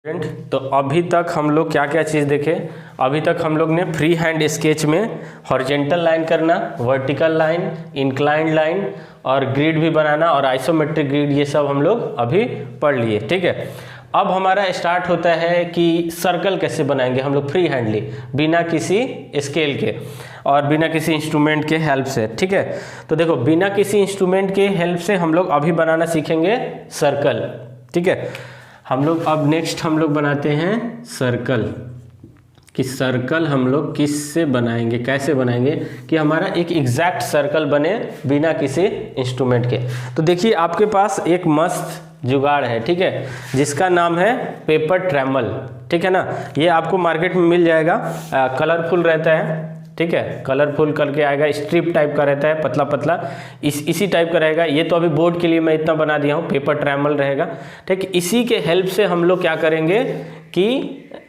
तो अभी तक हम लोग क्या क्या चीज़ देखे। अभी तक हम लोग ने फ्री हैंड स्केच में हॉरिजेंटल लाइन करना, वर्टिकल लाइन, इंक्लाइंड लाइन और ग्रिड भी बनाना और आइसोमेट्रिक ग्रिड, ये सब हम लोग अभी पढ़ लिए। ठीक है, अब हमारा स्टार्ट होता है कि सर्कल कैसे बनाएंगे हम लोग फ्री हैंडली, बिना किसी स्केल के और बिना किसी इंस्ट्रूमेंट के हेल्प से। ठीक है, तो देखो बिना किसी इंस्ट्रूमेंट के हेल्प से हम लोग अभी बनाना सीखेंगे सर्कल। ठीक है, हम लोग अब नेक्स्ट हम लोग बनाते हैं सर्कल, कि सर्कल हम लोग किससे बनाएंगे, कैसे बनाएंगे कि हमारा एक एग्जैक्ट सर्कल बने बिना किसी इंस्ट्रूमेंट के। तो देखिए आपके पास एक मस्त जुगाड़ है, ठीक है, जिसका नाम है पेपर ट्रैमल। ठीक है ना, ये आपको मार्केट में मिल जाएगा, कलरफुल रहता है। ठीक है, कलरफुल करके आएगा, स्ट्रिप टाइप का रहता है, पतला पतला इसी टाइप का रहेगा। ये तो अभी बोर्ड के लिए मैं इतना बना दिया हूँ, पेपर ट्रैमल रहेगा। ठीक, इसी के हेल्प से हम लोग क्या करेंगे कि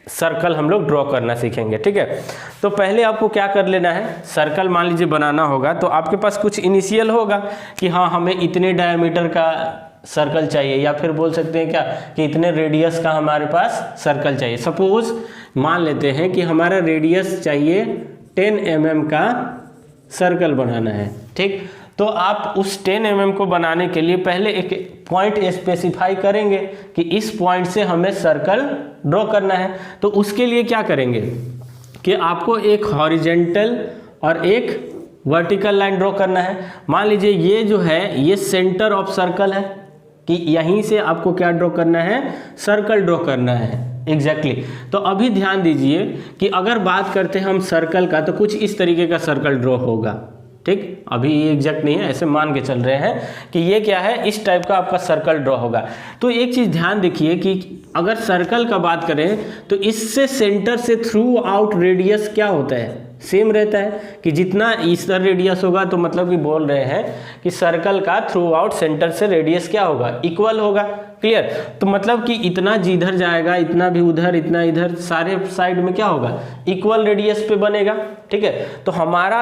सर्कल हम लोग ड्रॉ करना सीखेंगे। ठीक है, तो पहले आपको क्या कर लेना है, सर्कल मान लीजिए बनाना होगा तो आपके पास कुछ इनिशियल होगा कि हाँ हमें इतने डायमीटर का सर्कल चाहिए, या फिर बोल सकते हैं क्या कि इतने रेडियस का हमारे पास सर्कल चाहिए। सपोज मान लेते हैं कि हमारा रेडियस चाहिए 10 mm का सर्कल बनाना है। ठीक, तो आप उस 10 mm को बनाने के लिए पहले एक पॉइंट स्पेसिफाई करेंगे कि इस पॉइंट से हमें सर्कल ड्रॉ करना है। तो उसके लिए क्या करेंगे कि आपको एक हॉरिजेंटल और एक वर्टिकल लाइन ड्रॉ करना है। मान लीजिए ये जो है ये सेंटर ऑफ सर्कल है, कि यहीं से आपको क्या ड्रॉ करना है, सर्कल ड्रॉ करना है। एग्जैक्टली तो अभी ध्यान दीजिए कि अगर बात करते हैं हम सर्कल का तो कुछ इस तरीके का सर्कल ड्रॉ होगा। ठीक, अभी ये एग्जैक्ट नहीं है, ऐसे मान के चल रहे हैं कि ये क्या है, इस टाइप का आपका सर्कल ड्रॉ होगा। तो एक चीज़ ध्यान देखिए कि अगर सर्कल का बात करें तो इससे सेंटर से थ्रू आउट रेडियस क्या होता है, सेम रहता है कि जितना इस रेडियस होगा, तो मतलब कि बोल रहे हैं कि सर्कल का थ्रू आउट सेंटर से रेडियस क्या होगा, इक्वल होगा। क्लियर, तो मतलब कि इतना जिधर जाएगा इतना भी उधर, इतना इधर, सारे साइड में क्या होगा, इक्वल रेडियस पे बनेगा। ठीक है, तो हमारा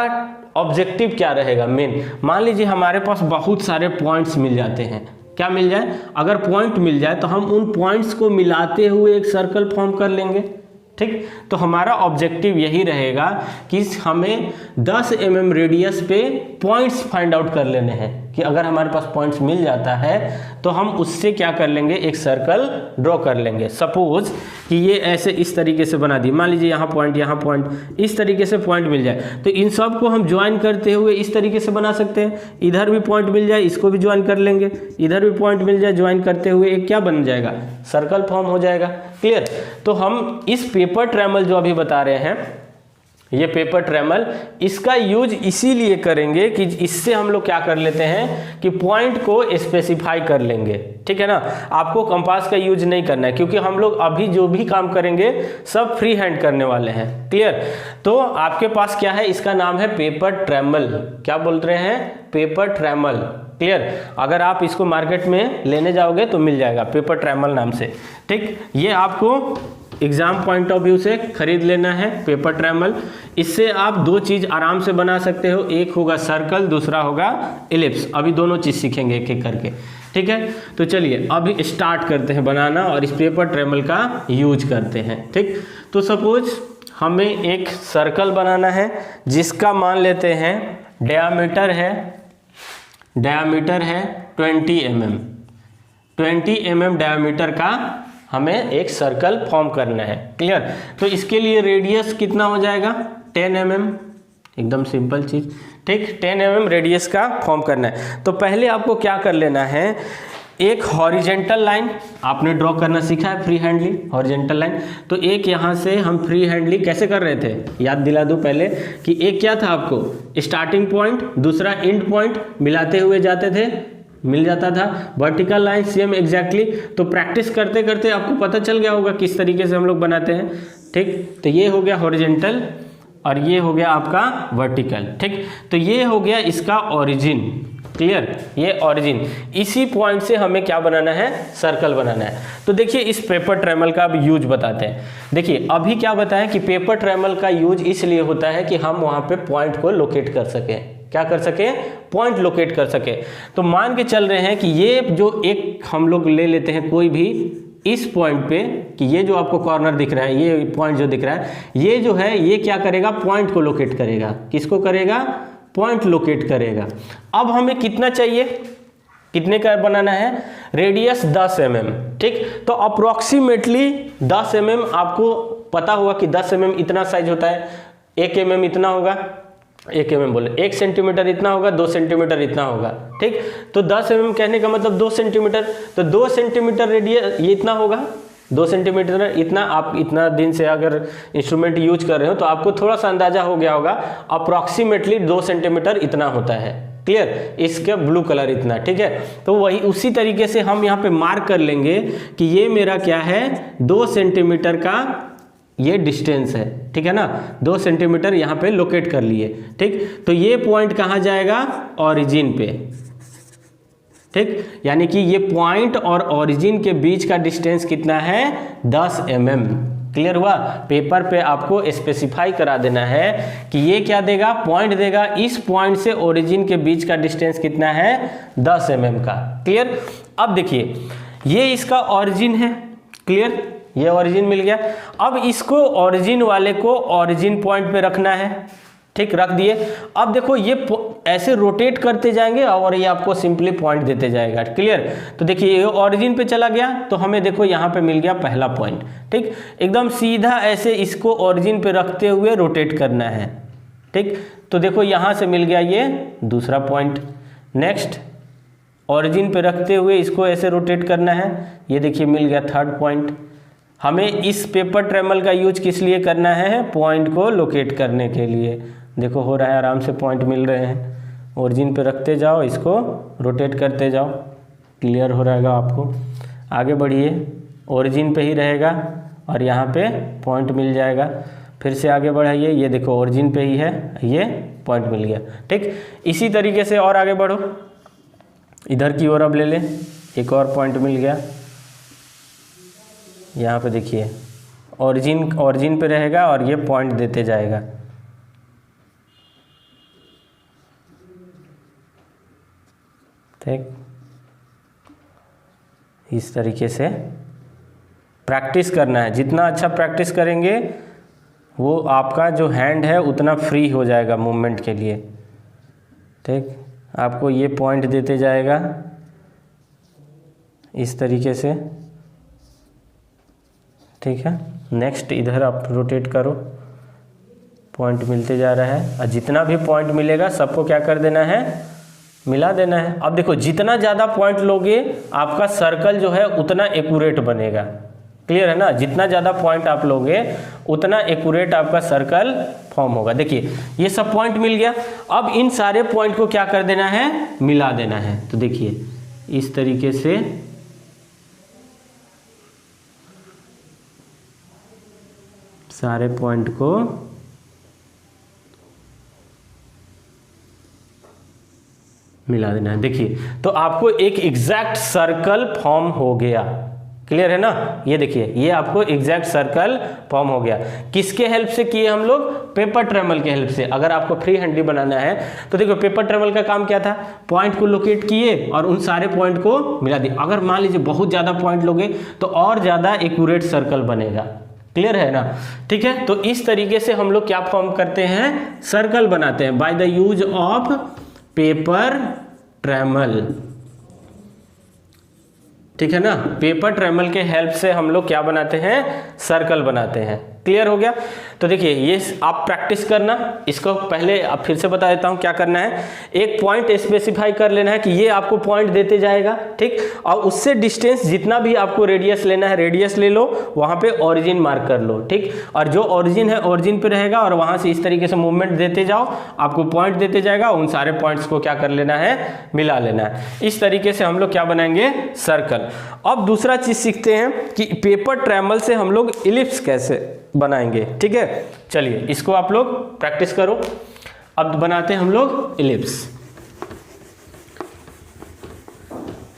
ऑब्जेक्टिव क्या रहेगा मेन, मान लीजिए हमारे पास बहुत सारे पॉइंट्स मिल जाते हैं, क्या मिल जाए, अगर पॉइंट मिल जाए तो हम उन पॉइंट्स को मिलाते हुए एक सर्कल फॉर्म कर लेंगे। ठीक, तो हमारा ऑब्जेक्टिव यही रहेगा कि हमें 10 mm रेडियस पे पॉइंट्स फाइंड आउट कर लेने हैं, कि अगर हमारे पास पॉइंट्स मिल जाता है तो हम उससे क्या कर लेंगे, एक सर्कल ड्रॉ कर लेंगे। सपोज कि ये ऐसे इस तरीके से बना दी, मान लीजिए यहाँ पॉइंट, इस तरीके से पॉइंट मिल जाए तो इन सब को हम ज्वाइन करते हुए इस तरीके से बना सकते हैं। इधर भी पॉइंट मिल जाए, इसको भी ज्वाइन कर लेंगे, इधर भी पॉइंट मिल जाए, ज्वाइन करते हुए एक क्या बन जाएगा, सर्कल फॉर्म हो जाएगा। क्लियर, तो हम इस पेपर ट्रैमल जो अभी बता रहे हैं, ये पेपर ट्रैमल, इसका यूज इसीलिए करेंगे कि इससे हम लोग क्या कर लेते हैं कि पॉइंट को स्पेसिफाई कर लेंगे। ठीक है ना, आपको कंपास का यूज नहीं करना है, क्योंकि हम लोग अभी जो भी काम करेंगे सब फ्री हैंड करने वाले हैं। क्लियर, तो आपके पास क्या है, इसका नाम है पेपर ट्रैमल। क्या बोल रहे हैं, पेपर ट्रैमल। क्लियर, अगर आप इसको मार्केट में लेने जाओगे तो मिल जाएगा पेपर ट्रैमल नाम से। ठीक, ये आपको एग्जाम पॉइंट ऑफ व्यू से खरीद लेना है पेपर ट्रैमल। इससे आप दो चीज़ आराम से बना सकते हो, एक होगा सर्कल, दूसरा होगा इलिप्स। अभी दोनों चीज़ सीखेंगे एक एक करके। ठीक है, तो चलिए अभी स्टार्ट करते हैं बनाना और इस पेपर ट्रैमल का यूज करते हैं। ठीक, तो सपोज हमें एक सर्कल बनाना है जिसका मान लेते हैं डायामीटर है 20 mm। 20 mm डायामीटर का हमें एक सर्कल फॉर्म करना है। क्लियर, तो इसके लिए रेडियस कितना हो जाएगा, 10 mm, एकदम सिंपल चीज। ठीक, 10 mm रेडियस का फॉर्म करना है। तो पहले आपको क्या कर लेना है, एक हॉरिजेंटल लाइन आपने ड्रॉ करना सीखा है फ्री हैंडली, हॉरिजेंटल लाइन। तो एक यहाँ से हम फ्री हैंडली कैसे कर रहे थे, याद दिला दूं पहले कि एक क्या था, आपको स्टार्टिंग पॉइंट, दूसरा एंड पॉइंट मिलाते हुए जाते थे, मिल जाता था। Vertical line same exactly. तो प्रैक्टिस करते करते आपको पता चल गया होगा किस तरीके से हम लोग बनाते हैं। ठीक, तो ये हो गया हॉरिजेंटल और ये हो गया आपका वर्टिकल। ठीक, तो ये हो गया इसका ओरिजिन। क्लियर, ये ओरिजिन, इसी पॉइंट से हमें क्या बनाना है, सर्कल बनाना है। तो देखिए इस पेपर ट्रैमल का अब यूज बताते हैं। देखिए अभी क्या बताया कि पेपर ट्रैमल का यूज इसलिए होता है कि हम वहाँ पे पॉइंट को लोकेट कर सकें। क्या कर सके, पॉइंट लोकेट कर सके। तो मान के चल रहे हैं कि ये जो एक हम लोग ले लेते हैं कोई भी इस पॉइंट पे कि ये जो आपको कॉर्नर दिख रहा है, ये पॉइंट जो दिख रहा है, ये जो है ये क्या करेगा, पॉइंट को लोकेट करेगा। किसको करेगा, पॉइंट लोकेट करेगा। अब हमें कितना चाहिए, कितने का बनाना है, रेडियस 10 mm, ठीक। तो अप्रोक्सीमेटली 10 mm आपको पता होगा कि 10 mm इतना साइज होता है, 1 mm इतना होगा, 1 mm बोले 1 सेंटीमीटर इतना होगा, 2 सेंटीमीटर इतना होगा, ठीक। तो 10 mm कहने का मतलब 2 सेंटीमीटर, तो 2 सेंटीमीटर रेडियस ये इतना होगा, 2 सेंटीमीटर इतना। आप इतना दिन से अगर इंस्ट्रूमेंट यूज कर रहे हो तो आपको थोड़ा सा अंदाजा हो गया होगा, अप्रॉक्सीमेटली 2 सेंटीमीटर इतना होता है, क्लियर। इसका ब्लू कलर इतना, ठीक है। तो वही उसी तरीके से हम यहाँ पे मार्क कर लेंगे कि ये मेरा क्या है, 2 सेंटीमीटर का ये डिस्टेंस है, ठीक है ना। 2 सेंटीमीटर यहाँ पे लोकेट कर लिए, ठीक। तो ये पॉइंट कहाँ जाएगा, ओरिजिन पे, ठीक। यानी कि ये पॉइंट और ओरिजिन के बीच का डिस्टेंस कितना है, 10 mm, क्लियर हुआ। पेपर पे आपको स्पेसिफाई करा देना है कि ये क्या देगा, पॉइंट देगा, इस पॉइंट से ओरिजिन के बीच का डिस्टेंस कितना है, 10 mm का, क्लियर। अब देखिए ये इसका ओरिजिन है, क्लियर, ये ओरिजिन मिल गया। अब इसको ओरिजिन वाले को ओरिजिन पॉइंट पे रखना है, ठीक, रख दिए। अब देखो ये ऐसे रोटेट करते जाएंगे और ये आपको सिंपली पॉइंट देते जाएगा, क्लियर। तो देखिए ये ओरिजिन पे चला गया, तो हमें देखो यहाँ पे मिल गया पहला पॉइंट, ठीक। एकदम सीधा ऐसे इसको ओरिजिन पे रखते हुए रोटेट करना है, ठीक। तो देखो यहाँ से मिल गया ये दूसरा पॉइंट। नेक्स्ट ओरिजिन पे रखते हुए इसको ऐसे रोटेट करना है, ये देखिए मिल गया थर्ड पॉइंट। हमें इस पेपर ट्रेमल का यूज किस लिए करना है, पॉइंट को लोकेट करने के लिए। देखो हो रहा है, आराम से पॉइंट मिल रहे हैं। ओरिजिन पे रखते जाओ, इसको रोटेट करते जाओ, क्लियर हो रहेगा आपको। आगे बढ़िए, ओरिजिन पे ही रहेगा और यहाँ पे पॉइंट मिल जाएगा। फिर से आगे बढ़ाइए, ये देखो ओरिजिन पे ही है, ये पॉइंट मिल गया, ठीक। इसी तरीके से और आगे बढ़ो, इधर की ओर अब ले लें, एक और पॉइंट मिल गया। यहाँ पे देखिए ओरिजिन पे रहेगा और ये पॉइंट देते जाएगा, ठीक। इस तरीके से प्रैक्टिस करना है, जितना अच्छा प्रैक्टिस करेंगे वो आपका जो हैंड है उतना फ्री हो जाएगा मूवमेंट के लिए, ठीक। आपको ये पॉइंट देते जाएगा इस तरीके से, ठीक है। नेक्स्ट इधर आप रोटेट करो, पॉइंट मिलते जा रहा है और जितना भी पॉइंट मिलेगा सबको क्या कर देना है, मिला देना है। अब देखो जितना ज़्यादा पॉइंट लोगे आपका सर्कल जो है उतना एक्यूरेट बनेगा, क्लियर है ना। जितना ज़्यादा पॉइंट आप लोगे उतना एक्यूरेट आपका सर्कल फॉर्म होगा। देखिए ये सब पॉइंट मिल गया। अब इन सारे पॉइंट को क्या कर देना है, मिला देना है। तो देखिए इस तरीके से सारे पॉइंट को मिला देना है। देखिए तो आपको एक एग्जैक्ट सर्कल फॉर्म हो गया, क्लियर है ना। ये देखिए ये आपको एग्जैक्ट सर्कल फॉर्म हो गया। किसके हेल्प से किए हम लोग, पेपर ट्रेमल के हेल्प से। अगर आपको फ्री हैंडली बनाना है तो देखो पेपर ट्रेमल का काम क्या था, पॉइंट को लोकेट किए और उन सारे पॉइंट को मिला दिए। अगर मान लीजिए बहुत ज़्यादा पॉइंट लोगे तो और ज़्यादा एक्यूरेट सर्कल बनेगा, क्लियर है ना। ठीक है, तो इस तरीके से हम लोग क्या फॉर्म करते हैं, सर्कल बनाते हैं by the use of paper ट्रेमल, ठीक है ना। पेपर ट्रेमल के हेल्प से हम लोग क्या बनाते हैं, सर्कल बनाते हैं। क्लियर हो गया। तो देखिए ये आप प्रैक्टिस करना। इसको पहले अब फिर से बता देता हूँ क्या करना है। एक पॉइंट स्पेसिफाई कर लेना है कि ये आपको पॉइंट देते जाएगा, ठीक। और उससे डिस्टेंस जितना भी आपको रेडियस लेना है रेडियस ले लो, वहाँ पे ओरिजिन मार्क कर लो, ठीक। और जो ओरिजिन है ओरिजिन पे रहेगा और वहाँ से इस तरीके से मूवमेंट देते जाओ, आपको पॉइंट देते जाएगा। उन सारे पॉइंट्स को क्या कर लेना है, मिला लेना है। इस तरीके से हम लोग क्या बनाएंगे, सर्कल। अब दूसरा चीज सीखते हैं कि पेपर ट्रेमल से हम लोग इलिप्स कैसे बनाएंगे, ठीक है। चलिए इसको आप लोग प्रैक्टिस करो। अब बनाते हैं हम लोग इलिप्स।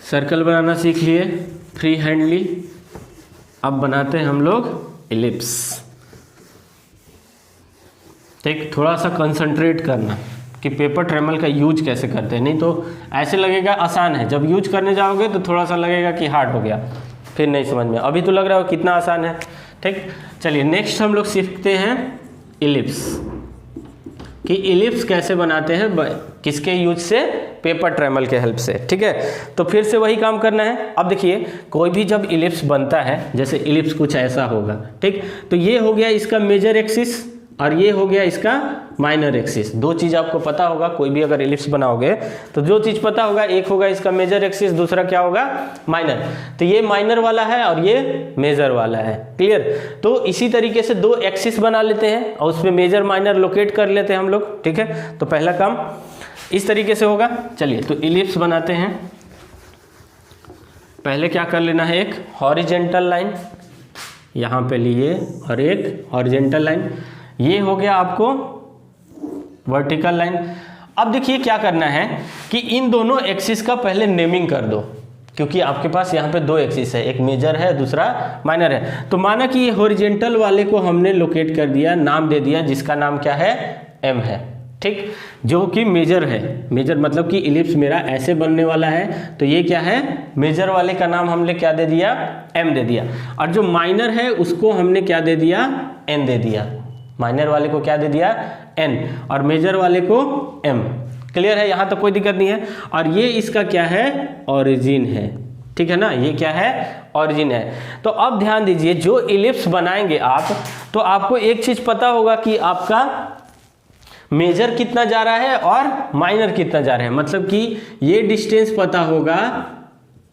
सर्कल बनाना सीख लिए फ्री हैंडली, अब बनाते हैं हम लोग इलिप्स, ठीक। थोड़ा सा कंसंट्रेट करना कि पेपर ट्रेमल का यूज कैसे करते हैं, नहीं तो ऐसे लगेगा आसान है, जब यूज करने जाओगे तो थोड़ा सा लगेगा कि हार्ड हो गया। फिर नहीं समझ में। अभी तो लग रहा है कितना आसान है, ठीक। चलिए नेक्स्ट हम लोग सीखते हैं इलिप्स, कि इलिप्स कैसे बनाते हैं, किसके यूज से, पेपर ट्रेमल के हेल्प से, ठीक है। तो फिर से वही काम करना है। अब देखिए कोई भी जब इलिप्स बनता है, जैसे इलिप्स कुछ ऐसा होगा, ठीक। तो ये हो गया इसका मेजर एक्सिस और ये हो गया इसका माइनर एक्सिस। दो चीज़ आपको पता होगा, कोई भी अगर इलिप्स बनाओगे तो जो चीज़ पता होगा, एक होगा इसका मेजर एक्सिस, दूसरा क्या होगा, माइनर। तो ये माइनर वाला है और ये मेजर वाला है, क्लियर। तो इसी तरीके से दो एक्सिस बना लेते हैं और उसमें मेजर माइनर लोकेट कर लेते हैं हम लोग, ठीक है। तो पहला काम इस तरीके से होगा। चलिए तो इलिप्स बनाते हैं। पहले क्या कर लेना है, एक हॉरिजेंटल लाइन यहाँ पे लिए और एक हॉरिजेंटल लाइन, ये हो गया आपको वर्टिकल लाइन। अब देखिए क्या करना है कि इन दोनों एक्सिस का पहले नेमिंग कर दो, क्योंकि आपके पास यहाँ पे दो एक्सिस है, एक मेजर है दूसरा माइनर है। तो माना कि ये हॉरिजेंटल वाले को हमने लोकेट कर दिया, नाम दे दिया, जिसका नाम क्या है, एम है, ठीक। जो कि मेजर है, मेजर मतलब कि इलिप्स मेरा ऐसे बनने वाला है, तो ये क्या है, मेजर वाले का नाम हमने क्या दे दिया, एम दे दिया। और जो माइनर है उसको हमने क्या दे दिया, एन दे दिया। माइनर वाले को क्या दे दिया, एन, और मेजर वाले को एम। क्लियर है, यहाँ तक कोई दिक्कत नहीं है। और ये इसका क्या है, ओरिजिन है, ठीक है ना, ये क्या है, ओरिजिन है। तो अब ध्यान दीजिए, जो इलिप्स बनाएंगे आप, तो आपको एक चीज पता होगा कि आपका मेजर कितना जा रहा है और माइनर कितना जा रहा है। मतलब कि ये डिस्टेंस पता होगा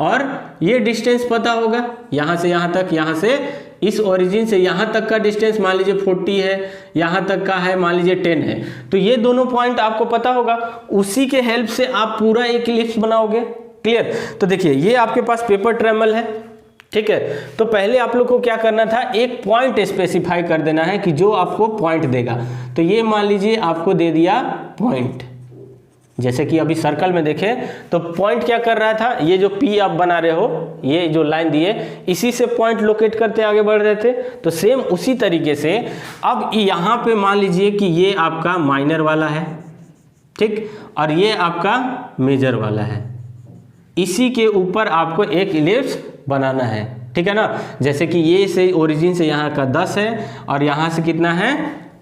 और ये डिस्टेंस पता होगा, यहाँ से यहाँ तक, यहाँ से इस ओरिजिन से यहाँ तक का डिस्टेंस मान लीजिए 40 है, यहाँ तक का है मान लीजिए 10 है। तो ये दोनों पॉइंट आपको पता होगा, उसी के हेल्प से आप पूरा एक इलिप्स बनाओगे, क्लियर। तो देखिए ये आपके पास पेपर ट्रेमल है, ठीक है। तो पहले आप लोग को क्या करना था, एक पॉइंट स्पेसिफाई कर देना है कि जो आपको पॉइंट देगा। तो ये मान लीजिए आपको दे दिया पॉइंट, जैसे कि अभी सर्कल में देखें तो पॉइंट क्या कर रहा था, ये जो पी आप बना रहे हो, ये जो लाइन दी है, इसी से पॉइंट लोकेट करते आगे बढ़ रहे थे। तो सेम उसी तरीके से अब यहाँ पे मान लीजिए कि ये आपका माइनर वाला है, ठीक, और ये आपका मेजर वाला है। इसी के ऊपर आपको एक इलिप्स बनाना है, ठीक है ना। जैसे कि ये से ओरिजिन से यहाँ का 10 है और यहाँ से कितना है,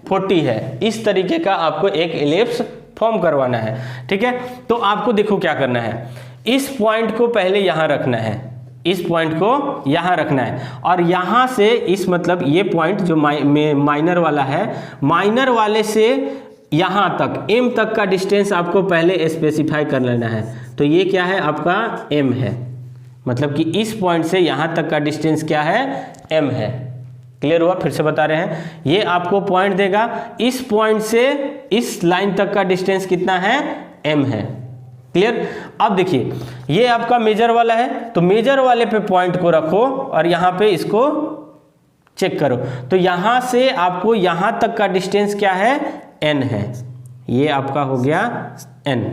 40 है। इस तरीके का आपको एक इलिप्स फॉर्म करवाना है, ठीक है। तो आपको देखो क्या करना है, इस पॉइंट को पहले यहाँ रखना है, इस पॉइंट को यहाँ रखना है, और यहाँ से इस मतलब ये पॉइंट जो माइनर वाला है, माइनर वाले से यहाँ तक एम तक का डिस्टेंस आपको पहले स्पेसिफाई कर लेना है। तो ये क्या है, आपका एम है, मतलब कि इस पॉइंट से यहाँ तक का डिस्टेंस क्या है, एम है। क्लियर हुआ, फिर से बता रहे हैं, ये आपको पॉइंट देगा, इस पॉइंट से इस लाइन तक का डिस्टेंस कितना है, एम है। क्लियर। अब देखिए ये आपका मेजर वाला है, तो मेजर वाले पे पॉइंट को रखो और यहाँ पे इसको चेक करो। तो यहाँ से आपको यहाँ तक का डिस्टेंस क्या है, एन है। ये आपका हो गया एन,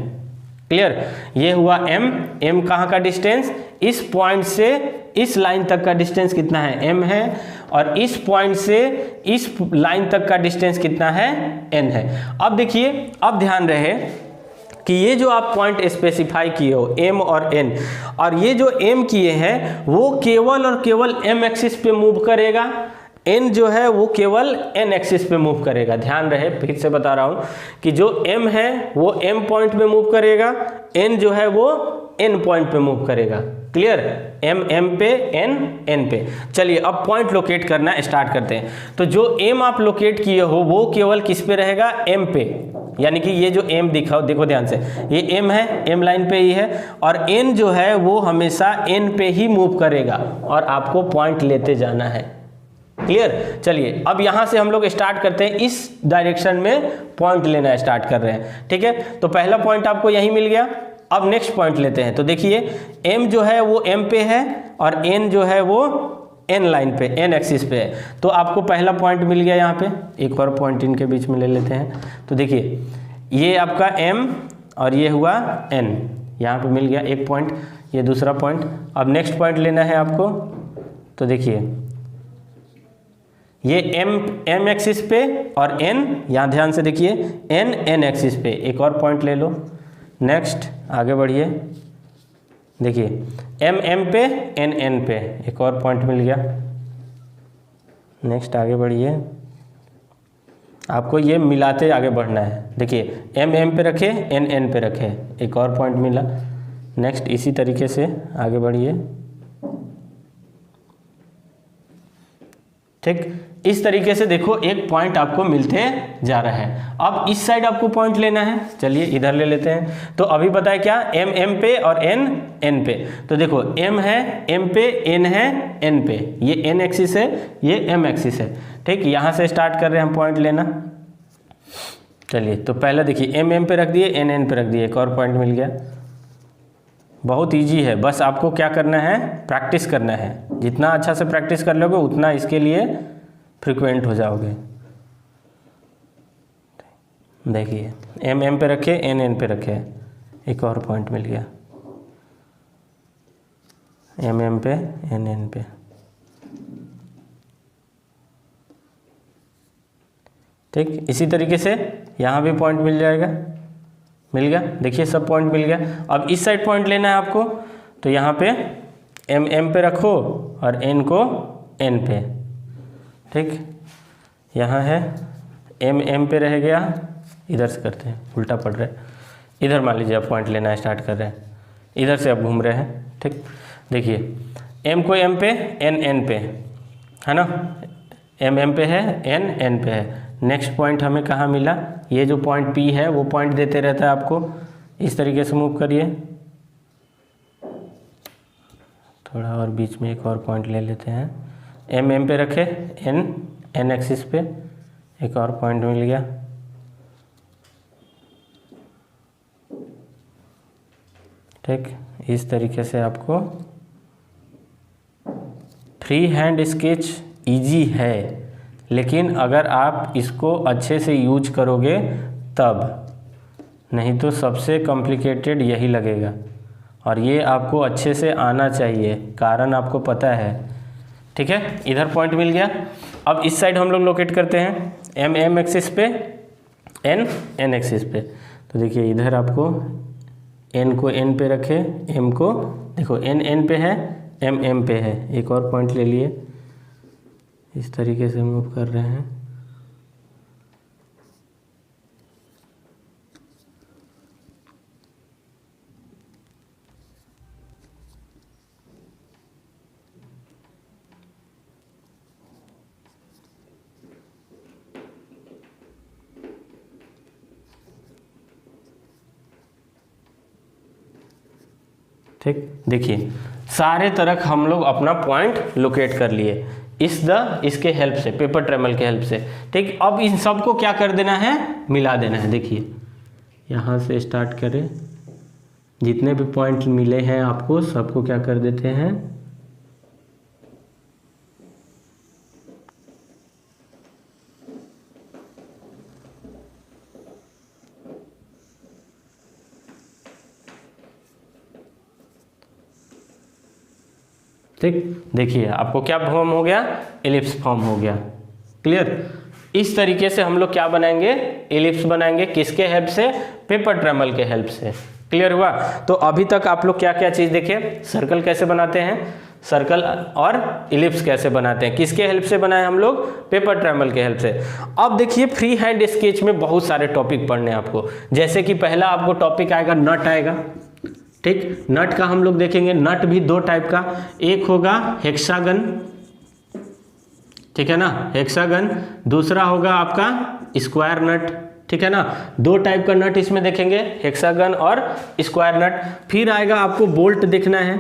क्लियर। ये हुआ एम, एम कहाँ का डिस्टेंस, इस पॉइंट से इस लाइन तक का डिस्टेंस कितना है, एम है, और इस पॉइंट से इस लाइन तक का डिस्टेंस कितना है, एन है। अब देखिए, अब ध्यान रहे कि ये जो आप पॉइंट स्पेसिफाई किए हो एम और एन, और ये जो एम किए हैं वो केवल और केवल एम एक्सिस पे मूव करेगा, एन जो है वो केवल एन एक्सिस पे मूव करेगा। ध्यान रहे, फिर से बता रहा हूँ कि जो एम है वो एम पॉइंट पे मूव करेगा, एन जो है वो एन पॉइंट पे मूव करेगा। क्लियर, एम एम पे, एन एन पे। चलिए अब पॉइंट लोकेट करना स्टार्ट करते हैं। तो जो एम आप लोकेट किए हो वो केवल किस पे रहेगा, एम पे, यानी कि ये जो एम दिखाओ, देखो ध्यान से, ये एम है, एम लाइन पे ही है, और एन जो है वो हमेशा एन पे ही मूव करेगा और आपको पॉइंट लेते जाना है। क्लियर। चलिए अब यहां से हम लोग स्टार्ट करते हैं, इस डायरेक्शन में पॉइंट लेना स्टार्ट कर रहे हैं, ठीक है। तो पहला पॉइंट आपको यहीं मिल गया। अब नेक्स्ट पॉइंट लेते हैं। तो देखिए m जो है वो m पे है और n जो है वो n लाइन पे, n एक्सिस पे है। तो आपको पहला पॉइंट मिल गया यहाँ पे, एक और पॉइंट इनके बीच में ले लेते हैं। तो देखिए ये आपका m और ये हुआ n, यहाँ पे मिल गया एक पॉइंट, ये दूसरा पॉइंट। अब नेक्स्ट पॉइंट लेना है आपको। तो देखिए ये m एक्सिस पे और n, यहाँ ध्यान से देखिए, n एक्सिस पे। एक और पॉइंट ले लो। नेक्स्ट आगे बढ़िए, देखिए एम एम पे एन एन पे एक और पॉइंट मिल गया। नेक्स्ट आगे बढ़िए, आपको ये मिलाते आगे बढ़ना है। देखिए एम एम पे रखे, एन एन पे रखे, एक और पॉइंट मिला। नेक्स्ट इसी तरीके से आगे बढ़िए। ठीक, इस तरीके से देखो एक पॉइंट आपको मिलते जा रहा है। अब इस साइड आपको पॉइंट लेना है, चलिए इधर ले लेते हैं। तो अभी बताया क्या, एम एम पे और एन एन पे। तो देखो एम है एम पे, एन है एन पे, ये एन एक्सिस है, ये एम एक्सिस है। ठीक, यहाँ से स्टार्ट कर रहे हैं हम पॉइंट लेना। चलिए तो पहले देखिए एम एम पे रख दिए, एन एन पे रख दिए, एक और पॉइंट मिल गया। बहुत इजी है, बस आपको क्या करना है, प्रैक्टिस करना है। जितना अच्छा से प्रैक्टिस कर लोगे उतना इसके लिए फ्रिक्वेंट हो जाओगे। देखिए एम एम पे रखे, एन एन पे रखे, एक और पॉइंट मिल गया। एम एम पे एन एन पे, ठीक। इसी तरीके से यहाँ भी पॉइंट मिल जाएगा, मिल गया। देखिए सब पॉइंट मिल गया। अब इस साइड पॉइंट लेना है आपको, तो यहाँ पे एम एम पे रखो और एन को एन पे। ठीक, यहाँ है एम एम पे रह गया, इधर से करते हैं, उल्टा पड़ रहा है। इधर मान लीजिए आप पॉइंट लेना स्टार्ट कर रहे हैं, इधर से आप घूम रहे हैं। ठीक, देखिए एम को एम पे, एन एन पे, है ना, एम एम पे है, एन एन पे है। नेक्स्ट पॉइंट हमें कहाँ मिला, ये जो पॉइंट पी है वो पॉइंट देते रहता है आपको। इस तरीके से मूव करिए, थोड़ा और बीच में एक और पॉइंट ले लेते हैं। एम एम पे रखे, एन एन एक्सिस पे, एक और पॉइंट मिल गया। ठीक, इस तरीके से आपको फ्री हैंड स्केच इजी है, लेकिन अगर आप इसको अच्छे से यूज करोगे तब, नहीं तो सबसे कॉम्प्लिकेटेड यही लगेगा। और ये आपको अच्छे से आना चाहिए, कारण आपको पता है। ठीक है, इधर पॉइंट मिल गया। अब इस साइड हम लोग लोकेट करते हैं, एम एम एक्सिस पे, एन एन एक्सिस पे। तो देखिए इधर आपको एन को एन पे रखे, एम को देखो एन एन पे है, एम एम पे है, एक और पॉइंट ले लिए। इस तरीके से मूव कर रहे हैं। ठीक, देखिए सारे तरफ हम लोग अपना पॉइंट लोकेट कर लिए इसके हेल्प से, पेपर ट्रेमल के हेल्प से। ठीक, अब इन सब को क्या कर देना है, मिला देना है। देखिए यहाँ से स्टार्ट करें, जितने भी पॉइंट मिले हैं आपको सबको क्या कर देते हैं, ठीक। देखिए आपको क्या फॉर्म हो गया, एलिप्स फॉर्म हो गया। क्लियर, इस तरीके से हम लोग क्या बनाएंगे, एलिप्स बनाएंगे। किसके हेल्प से, पेपर ट्रेमल के हेल्प से। क्लियर हुआ। तो अभी तक आप लोग क्या क्या चीज़ देखे, सर्कल कैसे बनाते हैं, सर्कल और इलिप्स कैसे बनाते हैं, किसके हेल्प से बनाए हम लोग, पेपर ट्रेमल के हेल्प से। अब देखिए फ्री हैंड स्केच में बहुत सारे टॉपिक पढ़ने हैं आपको। जैसे कि पहला आपको टॉपिक आएगा, नट आएगा। ठीक, नट का हम लोग देखेंगे। नट भी दो टाइप का, एक होगा हेक्सागन, ठीक है ना, हेक्सागन। दूसरा होगा आपका स्क्वायर नट, ठीक है ना। दो टाइप का नट इसमें देखेंगे, हेक्सागन और स्क्वायर नट। फिर आएगा आपको बोल्ट देखना है।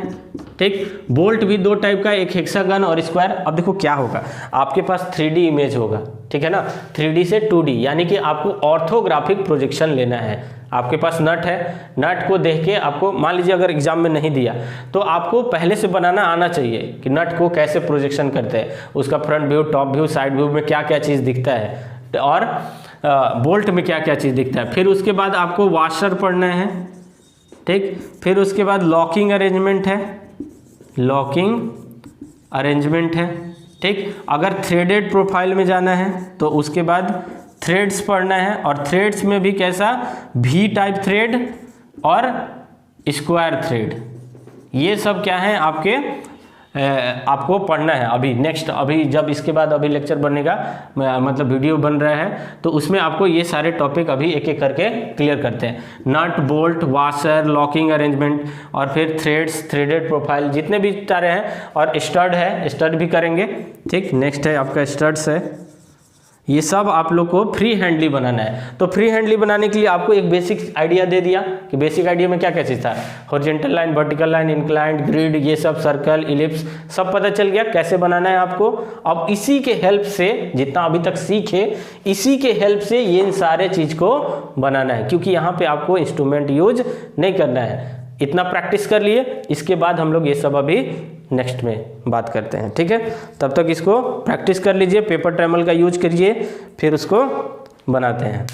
ठीक, बोल्ट भी दो टाइप का, एक हेक्सागन और स्क्वायर। अब देखो क्या होगा, आपके पास 3D इमेज होगा, ठीक है ना, 3D से 2D, यानी कि आपको ऑर्थोग्राफिक प्रोजेक्शन लेना है। आपके पास नट है, नट को देख के आपको, मान लीजिए अगर एग्जाम में नहीं दिया तो आपको पहले से बनाना आना चाहिए कि नट को कैसे प्रोजेक्शन करते हैं, उसका front view, top view, side view में क्या क्या चीज़ दिखता है, और बोल्ट में क्या क्या चीज़ दिखता है। फिर उसके बाद आपको वाशर पढ़ना है। ठीक, फिर उसके बाद लॉकिंग अरेंजमेंट है, लॉकिंग अरेंजमेंट है। ठीक, अगर थ्रेडेड प्रोफाइल में जाना है तो उसके बाद थ्रेड्स पढ़ना है, और थ्रेड्स में भी कैसा, V टाइप थ्रेड और स्क्वायर थ्रेड। ये सब क्या है आपके आपको पढ़ना है अभी नेक्स्ट, अभी जब इसके बाद अभी लेक्चर बनेगा, मतलब वीडियो बन रहा है, तो उसमें आपको ये सारे टॉपिक अभी एक एक करके क्लियर करते हैं। नट, बोल्ट, वाशर, लॉकिंग अरेंजमेंट, और फिर थ्रेड्स, थ्रेडेड प्रोफाइल, जितने भी सारे हैं, और स्टड है, स्टड भी करेंगे। ठीक, नेक्स्ट है आपका स्टड्स है। ये सब आप लोग को फ्री हैंडली बनाना है। तो फ्री हैंडली बनाने के लिए आपको एक बेसिक आइडिया दे दिया कि बेसिक आइडिया में क्या क्या चीज़ था, horizontal line, vertical line, inclined, grid, ये सब, सर्कल, इलिप्स, सब पता चल गया कैसे बनाना है आपको। अब इसी के हेल्प से, जितना अभी तक सीखे, इसी के हेल्प से ये सारे चीज़ को बनाना है, क्योंकि यहाँ पे आपको इंस्ट्रूमेंट यूज नहीं करना है। इतना प्रैक्टिस कर लिए, इसके बाद हम लोग ये सब अभी नेक्स्ट में बात करते हैं। ठीक है, तब तक इसको प्रैक्टिस कर लीजिए, पेपर ट्रेमल का यूज करिए, फिर उसको बनाते हैं।